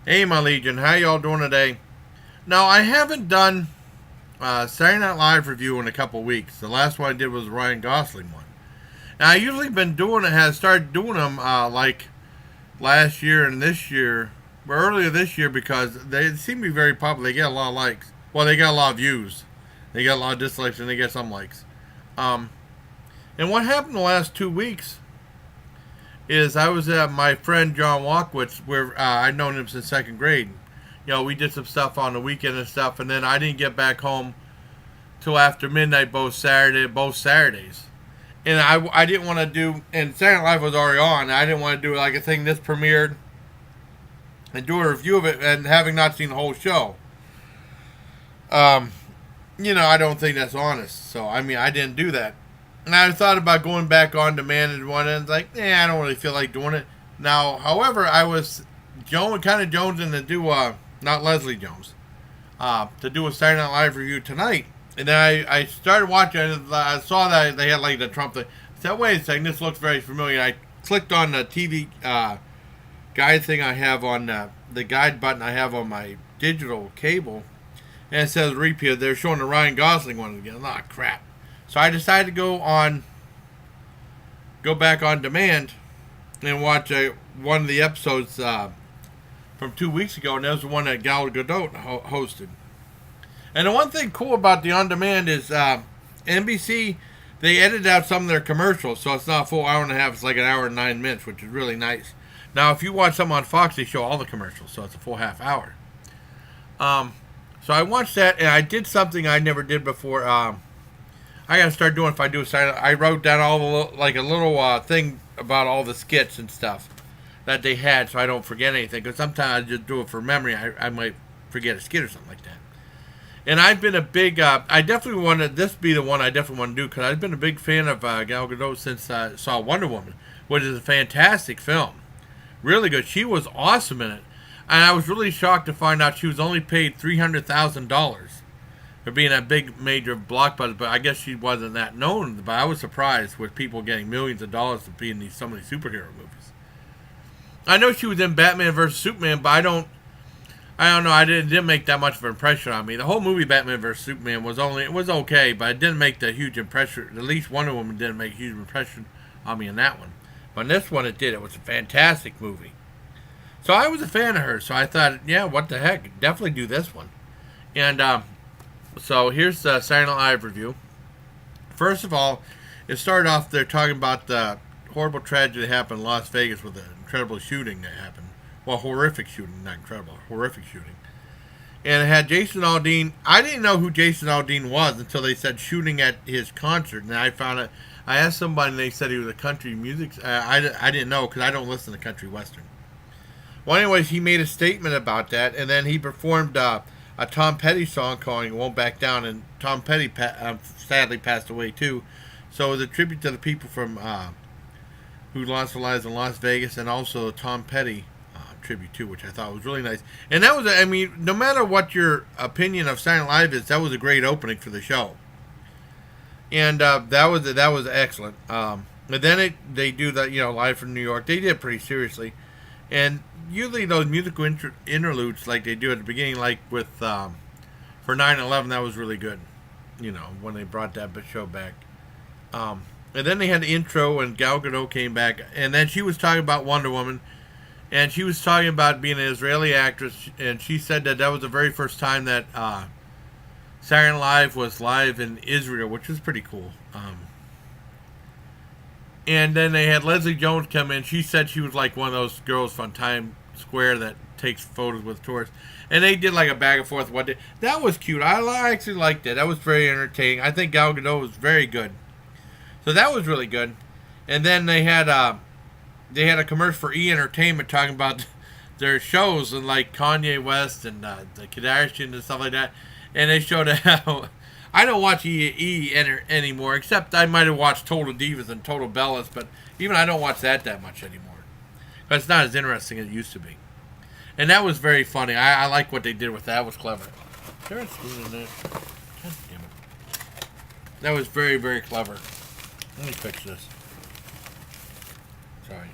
Hey, my Legion, how y'all doing today? Now, I haven't done Saturday Night Live review in a couple weeks. The last one I did was the Ryan Gosling one. Now, I usually been doing it, has started doing them like last year and this year, or earlier this year, because they seem to be very popular. They get a lot of likes. Well, they got a lot of views. They got a lot of dislikes, and they get some likes. Um, and what happened the last 2 weeks is I was at my friend John Walkwitz, where I'd known him since second grade. You know, we did some stuff on the weekend and stuff, and then I didn't get back home till after midnight both Saturdays. And I didn't want to do, and Saturday Night Live was already on. I didn't want to do like a thing this premiered and do a review of it, and having not seen the whole show. Um, I don't think that's honest. So I mean, I didn't do that. And I thought about going back on demand and one, and it's like, I don't really feel like doing it now. However, I was kind of jonesing to do not Leslie Jones, to do a Saturday Night Live review tonight. And then I started watching it. I saw that they had like the Trump thing. I said, wait a second, this looks very familiar. I clicked on the TV guide thing I have on the guide button I have on my digital cable, and it says repeat. They're showing the Ryan Gosling one again. Oh, crap. So I decided to go back on demand and watch one of the episodes from 2 weeks ago, and that was the one that Gadot hosted. And the one thing cool about the on-demand is NBC, they edited out some of their commercials, so it's not a full hour and a half. It's like an hour and 9 minutes, which is really nice. Now, if you watch some on Fox, they show all the commercials, so it's a full half hour. So I watched that, and I did something I never did before. I gotta start doing if I do a side. I wrote down all like a little thing about all the skits and stuff that they had, so I don't forget anything. Because sometimes I just do it for memory. I might forget a skit or something like that. And I've been a big. I definitely wanted this be the one I definitely want to do because I've been a big fan of Gal Gadot since I saw Wonder Woman, which is a fantastic film, really good. She was awesome in it, and I was really shocked to find out she was only paid $300,000. For being a big major blockbuster, but I guess she wasn't that known. But I was surprised with people getting millions of dollars to be in so many superhero movies. I know she was in Batman vs Superman, but I don't know. I didn't make that much of an impression on me. The whole movie Batman vs Superman was okay, but it didn't make the huge impression. At least Wonder Woman didn't make a huge impression on me in that one. But in this one, it did. It was a fantastic movie. So I was a fan of her. So I thought, yeah, what the heck, definitely do this one. And so here's the Saturday Night Live review. First of all, it started off there talking about the horrible tragedy that happened in Las Vegas with the incredible shooting that happened. Well, horrific shooting, not incredible, horrific shooting. And it had Jason Aldean. I didn't know who Jason Aldean was until they said shooting at his concert. And I found it. I asked somebody and they said he was a country music. I didn't know because I don't listen to country western. Well, anyways, he made a statement about that. And then he performed a Tom Petty song calling Won't Back Down, and Tom Petty sadly passed away too. So it was a tribute to the people from who lost their lives in Las Vegas, and also a Tom Petty tribute too, which I thought was really nice. And that was, I mean, no matter what your opinion of Saturday Night Live is, that was a great opening for the show. And that was excellent. And then they do that, live from New York. They did it pretty seriously. And usually those musical interludes like they do at the beginning, like with for 9/11, that was really good. When they brought that show back. And then they had the intro, and Gal Gadot came back, and then she was talking about Wonder Woman, and she was talking about being an Israeli actress, and she said that was the very first time that Saturday Night Live was live in Israel, which was pretty cool. And then they had Leslie Jones come in. She said she was like one of those girls from Times Square that takes photos with tourists. And they did like a back and forth. That was cute. I actually liked it. That was very entertaining. I think Gal Gadot was very good. So that was really good. And then they had a commercial for E! Entertainment talking about their shows and like Kanye West and the Kardashians and stuff like that. And they showed how I don't watch E! Anymore, except I might have watched Total Divas and Total Bellas, but even I don't watch that much anymore. But it's not as interesting as it used to be. And that was very funny. I like what they did with that. It was clever. Is there a spoon in there? God damn it. That was very, very clever. Let me fix this. Sorry.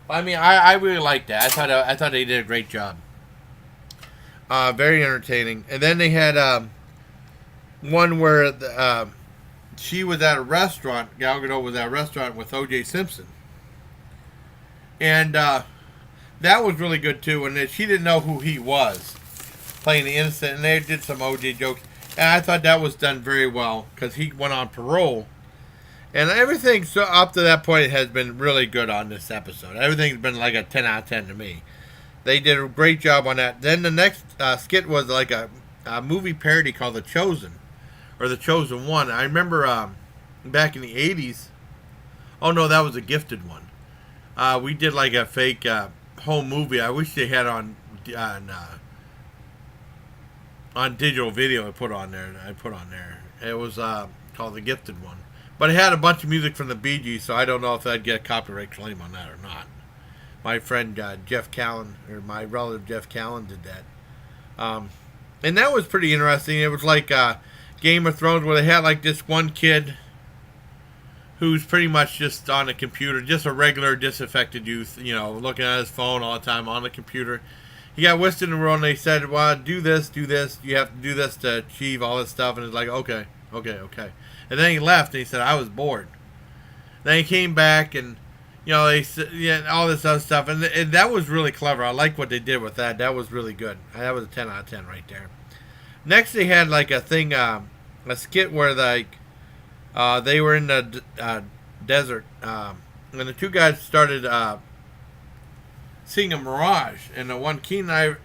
I mean, I really liked that. I thought they did a great job. Very entertaining. And then they had one where she was at a restaurant. Gal Gadot was at a restaurant with O.J. Simpson, and that was really good too. And she didn't know who he was, playing the innocent, and they did some O.J. jokes. And I thought that was done very well because he went on parole. And everything so up to that point has been really good on this episode. Everything's been like a 10 out of 10 to me. They did a great job on that. Then the next skit was like a movie parody called The Chosen, or The Chosen One. I remember back in the 80s. Oh no, that was a Gifted one. We did like a fake home movie. I wish they had on digital video. I put on there. It was called The Gifted One. But it had a bunch of music from the Bee Gees, so I don't know if I'd get a copyright claim on that or not. My friend Jeff Callan, or my relative Jeff Callan, did that. And that was pretty interesting. It was like Game of Thrones, where they had like this one kid who's pretty much just on a computer, just a regular disaffected youth, looking at his phone all the time on the computer. He got whisked in the world, and they said, well, do this, you have to do this to achieve all this stuff. And it's like, okay. And then he left, and he said, I was bored. Then he came back, and, they said, all this other stuff. And that was really clever. I like what they did with that. That was really good. That was a 10 out of 10 right there. Next, they had, like, a thing, a skit where, like, they were in the desert, and the two guys started seeing a mirage. And the one, Kenan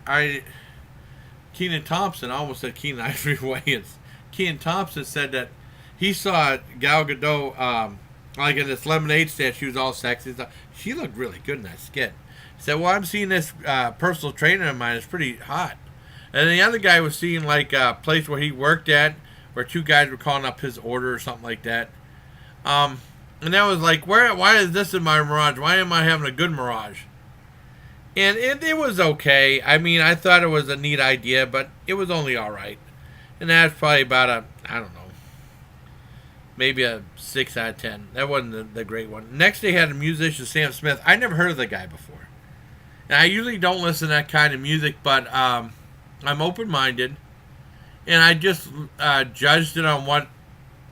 Thompson, I almost said Kenan Ivory Wayans. Kenan Thompson said that he saw Gal Gadot, like in this lemonade stand. She was all sexy. She looked really good in that skit. He said, well, I'm seeing this personal trainer of mine. It's pretty hot. And the other guy was seeing like a place where he worked at, where two guys were calling up his order or something like that. And that was like, why is this in my mirage? Why am I having a good mirage? And it was okay. I mean, I thought it was a neat idea, but it was only all right. And that's probably about I don't know, maybe a 6 out of 10. That wasn't the great one. Next, they had a musician, Sam Smith. I never heard of the guy before. And I usually don't listen to that kind of music, but I'm open-minded. And I just judged it on what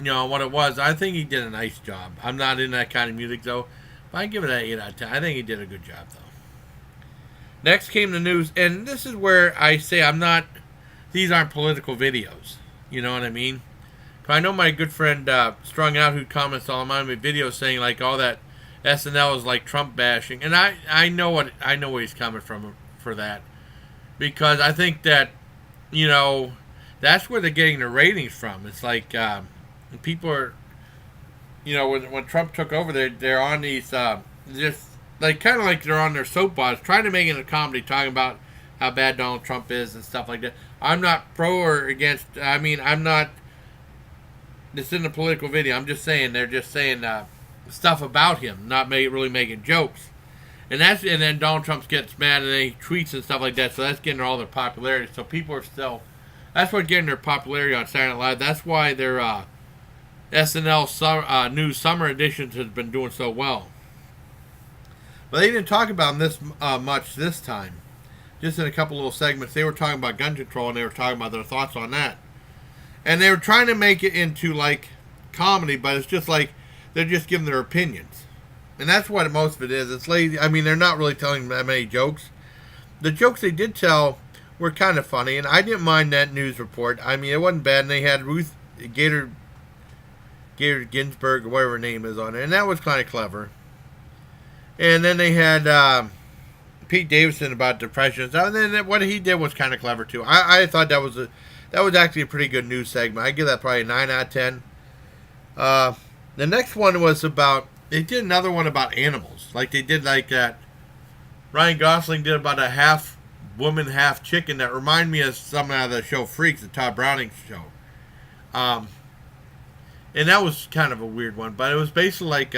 it was. I think he did a nice job. I'm not in that kind of music, though. But I give it an 8 out of 10. I think he did a good job, though. Next came the news, and this is where I say these aren't political videos. You know what I mean? I know my good friend Strung Out, who comments on my videos saying like all that SNL is like Trump bashing, and I know what he's coming from for that, because I think that that's where they're getting the ratings from. It's like people are, when Trump took over, they're on these just like kind of like they're on their soapbox trying to make it a comedy, talking about how bad Donald Trump is and stuff like that. I'm not pro or against. I mean, I'm not. This isn't a political video. I'm just saying they're just saying stuff about him, not really making jokes. And then Donald Trump gets mad and then he tweets and stuff like that. So that's getting all their popularity. So people are still. That's what's getting their popularity on Saturday Night Live. That's why their SNL new summer editions has been doing so well. But they didn't talk about this much this time. Just in a couple little segments, they were talking about gun control, and they were talking about their thoughts on that. And they were trying to make it into, like, comedy, but it's just like they're just giving their opinions. And that's what most of it is. It's lazy. I mean, they're not really telling that many jokes. The jokes they did tell were kind of funny, and I didn't mind that news report. I mean, it wasn't bad, and they had Ruth Gator Ginsburg, or whatever her name is, on it, and that was kind of clever. And then they had Pete Davidson about depression. And then what he did was kind of clever too. I thought that was actually a pretty good news segment. I give that probably a 9 out of 10. The next one was they did another one about animals. Like they did like that. Ryan Gosling did about a half woman, half chicken that reminded me of some out of the show Freaks, the Todd Browning show. And that was kind of a weird one, but it was basically like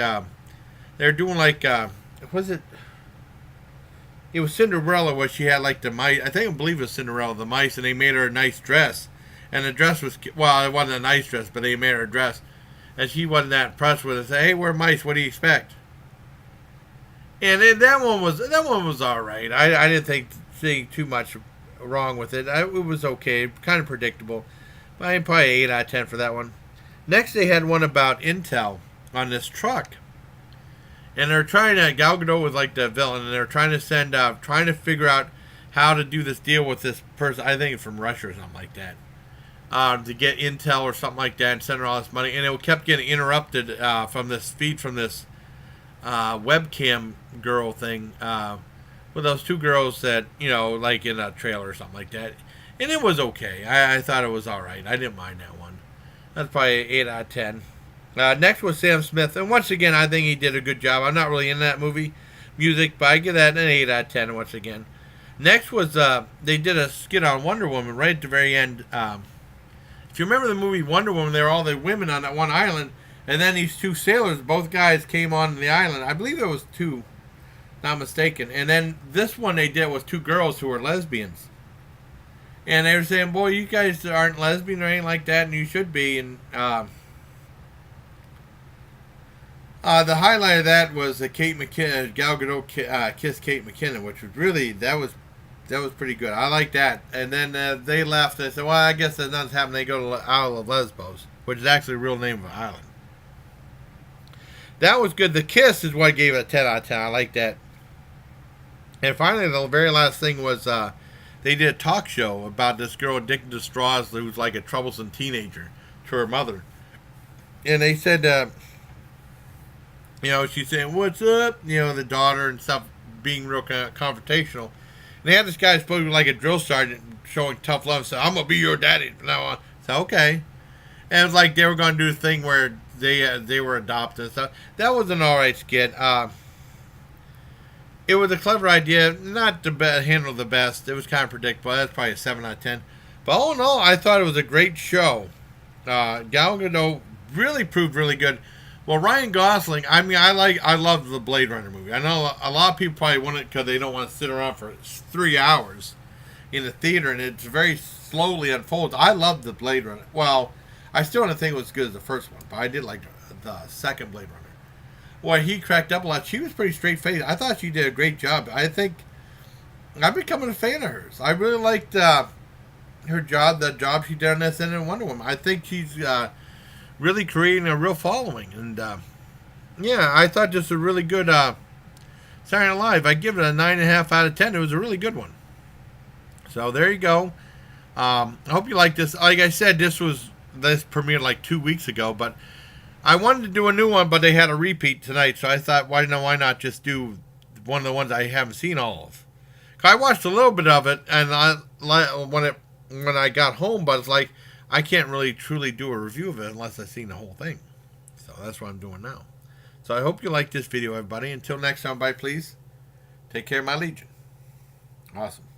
they're doing like was it? It was Cinderella, where she had like the mice. I believe it was Cinderella, the mice, and they made her a nice dress. And the dress was, well, it wasn't a nice dress, but they made her a dress. And she wasn't that impressed with it. Said, hey, we're mice. What do you expect? And then that one was all right. I didn't think too much wrong with it. It was okay, kind of predictable. But I probably 8 out of 10 for that one. Next, they had one about Intel on this truck, and they're trying to Gal Gadot was like the villain, and they're trying to trying to figure out how to do this deal with this person. I think it's from Russia or something like that. To get intel or something like that and send her all this money. And it kept getting interrupted from this feed from this webcam girl thing with those two girls that, like in a trailer or something like that. And it was okay. I thought it was all right. I didn't mind that one. That's probably 8 out of 10. Next was Sam Smith. And once again, I think he did a good job. I'm not really in that movie music, but I give that an 8 out of 10 once again. Next was they did a skit on Wonder Woman right at the very end. If you remember the movie Wonder Woman, there were all the women on that one island, and then these two sailors, both guys came on the island. I believe there was two, not mistaken. And then this one they did was two girls who were lesbians. And they were saying, boy, you guys aren't lesbian or anything like that, and you should be. And the highlight of that was that Gal Gadot kissed Kate McKinnon, which was really, that was pretty good. I like that. And then they left. They said, well, I guess that nothing's happened. They go to Isle of Lesbos, which is actually the real name of an island. That was good. The kiss is what gave it a 10 out of 10. I like that. And finally, the very last thing was they did a talk show about this girl addicted to straws who was like a troublesome teenager to her mother. And they said, she's saying, what's up? The daughter and stuff being real confrontational. And they had this guy supposed to be like a drill sergeant showing tough love. So I'm going to be your daddy from now on. So, okay. And it was like they were going to do a thing where they were adopted and stuff. That was an alright skit. It was a clever idea. Not the handle the best. It was kind of predictable. That's probably a 7 out of 10. But all in all, I thought it was a great show. Gal Gadot really proved really good. Well, Ryan Gosling, I love the Blade Runner movie. I know a lot of people probably want it because they don't want to sit around for 3 hours in the theater, and it's very slowly unfolds. I love the Blade Runner. Well, I still don't think it was as good as the first one, but I did like the second Blade Runner. Well, he cracked up a lot. She was pretty straight-faced. I thought she did a great job. I think I'm becoming a fan of hers. I really liked her job, the job she did on SNL and Wonder Woman. I think she's really creating a real following. And, I thought this was a really good Saturday Night Live. I give it a 9.5 out of 10. It was a really good one. So there you go. I hope you like this. Like I said, this premiered like 2 weeks ago, but I wanted to do a new one, but they had a repeat tonight, so I thought, why not just do one of the ones I haven't seen all of? 'Cause I watched a little bit of it, and when I got home, but it's like I can't really truly do a review of it unless I've seen the whole thing. So that's what I'm doing now. So I hope you like this video, everybody. Until next time, bye, please. Take care, my legion. Awesome.